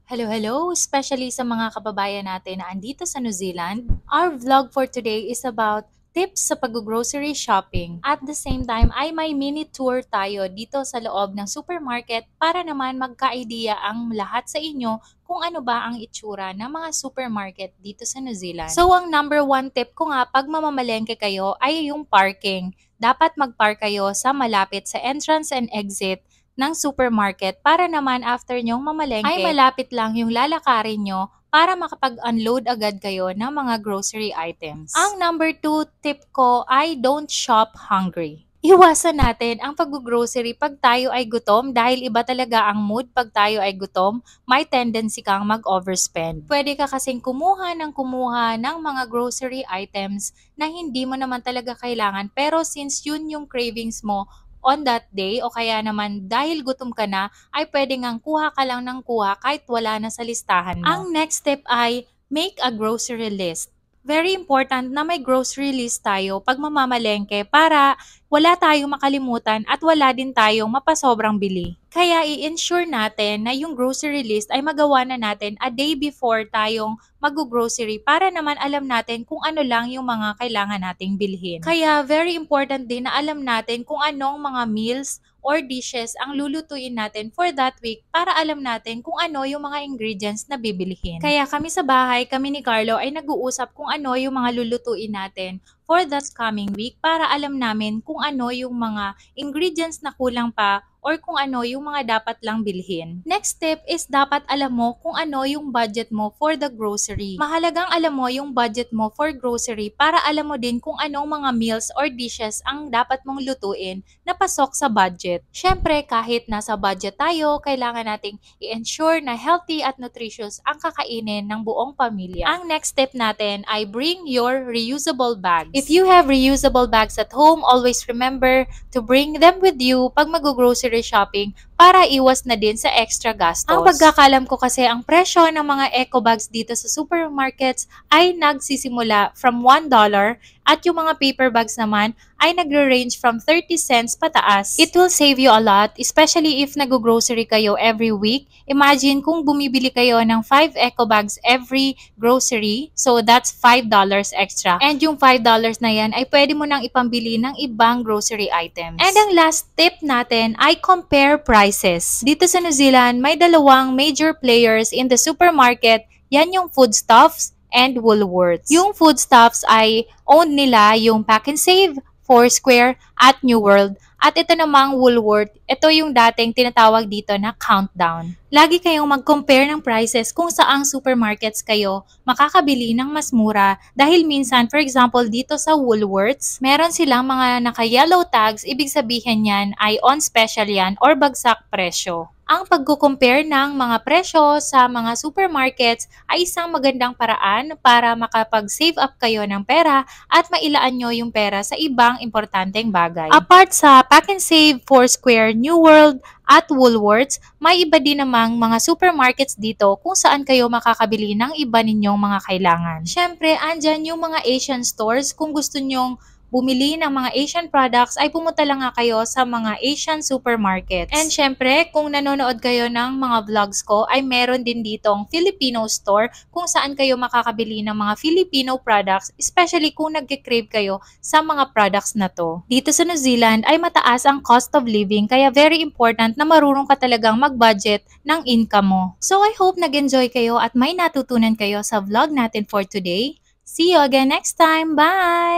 Hello, hello! Especially sa mga kababayan natin na andito sa New Zealand. Our vlog for today is about tips sa pag-grocery shopping. At the same time ay may mini tour tayo dito sa loob ng supermarket para naman magka-idea ang lahat sa inyo kung ano ba ang itsura ng mga supermarket dito sa New Zealand. So ang number one tip ko nga pag mamamalengke kayo ay yung parking. Dapat mag-park kayo sa malapit sa entrance and exit ng supermarket para naman after nyong mamalengke ay malapit lang yung lalakarin nyo para makapag-unload agad kayo ng mga grocery items. Ang number 2 tip ko ay don't shop hungry. Iwasan natin ang pag-grocery pag tayo ay gutom dahil iba talaga ang mood pag tayo ay gutom, may tendency kang mag-overspend. Pwede ka kasing kumuha ng mga grocery items na hindi mo naman talaga kailangan pero since yun yung cravings mo, on that day o kaya naman dahil gutom ka na ay pwede ngang kuha ka lang ng kuha kahit wala na sa listahan mo. Ang next step ay make a grocery list. Very important na may grocery list tayo pag mamamalengke para wala tayong makalimutan at wala din tayong mapasobrang bili. Kaya i-ensure natin na yung grocery list ay magawa na natin a day before tayong mag-grocery para naman alam natin kung ano lang yung mga kailangan nating bilhin. Kaya very important din na alam natin kung anong mga meals or dishes ang lulutuin natin for that week para alam natin kung ano yung mga ingredients na bibilihin. Kaya kami sa bahay, kami ni Carlo ay nag-uusap kung ano yung mga lulutuin natin for that coming week para alam namin kung ano yung mga ingredients na kulang pa or kung ano yung mga dapat lang bilhin. Next step is dapat alam mo kung ano yung budget mo for the grocery. Mahalagang alam mo yung budget mo for grocery para alam mo din kung anong mga meals or dishes ang dapat mong lutuin na pasok sa budget. Syempre, kahit nasa budget tayo, kailangan nating i-ensure na healthy at nutritious ang kakainin ng buong pamilya. Ang next step natin ay bring your reusable bags. If you have reusable bags at home, always remember to bring them with you pag mag-grocery shopping para iwas na din sa extra gastos. Ang pagkakalam ko kasi ang presyo ng mga eco bags dito sa supermarkets ay nagsisimula from $1 at yung mga paper bags naman ay nagre-range from 30 cents pataas. It will save you a lot, especially if nag-grocery kayo every week. Imagine kung bumibili kayo ng 5 eco bags every grocery, so that's $5 extra. And yung $5 na yan ay pwede mo nang ipambili ng ibang grocery items. And ang last tip natin ay compare prices. Dito sa New Zealand, may dalawang major players in the supermarket. Yan yung Foodstuffs and Woolworths. Yung Foodstuffs ay owned nila yung Pack and Save, Foursquare, at New World. At ito namang Woolworth, ito yung dating tinatawag dito na Countdown. Lagi kayong mag-compare ng prices kung saang supermarkets kayo makakabili ng mas mura. Dahil minsan, for example, dito sa Woolworths, meron silang mga naka-yellow tags, ibig sabihin yan ay on special yan or bagsak presyo. Ang pagko-compare ng mga presyo sa mga supermarkets ay isang magandang paraan para makapag-save up kayo ng pera at mailaan nyo yung pera sa ibang importanteng bagay. Apart sa Pack and Save, Foursquare, New World, at Woolworths, may iba din namang mga supermarkets dito kung saan kayo makakabili ng iba ninyong mga kailangan. Siyempre, andyan yung mga Asian stores kung gusto nyong bumili ng mga Asian products ay pumunta lang nga kayo sa mga Asian supermarkets. And syempre, kung nanonood kayo ng mga vlogs ko, ay meron din ditong Filipino store kung saan kayo makakabili ng mga Filipino products, especially kung nagke-crave kayo sa mga products na to. Dito sa New Zealand ay mataas ang cost of living kaya very important na marunong ka talagang mag-budget ng income mo. So I hope nag-enjoy kayo at may natutunan kayo sa vlog natin for today. See you again next time. Bye!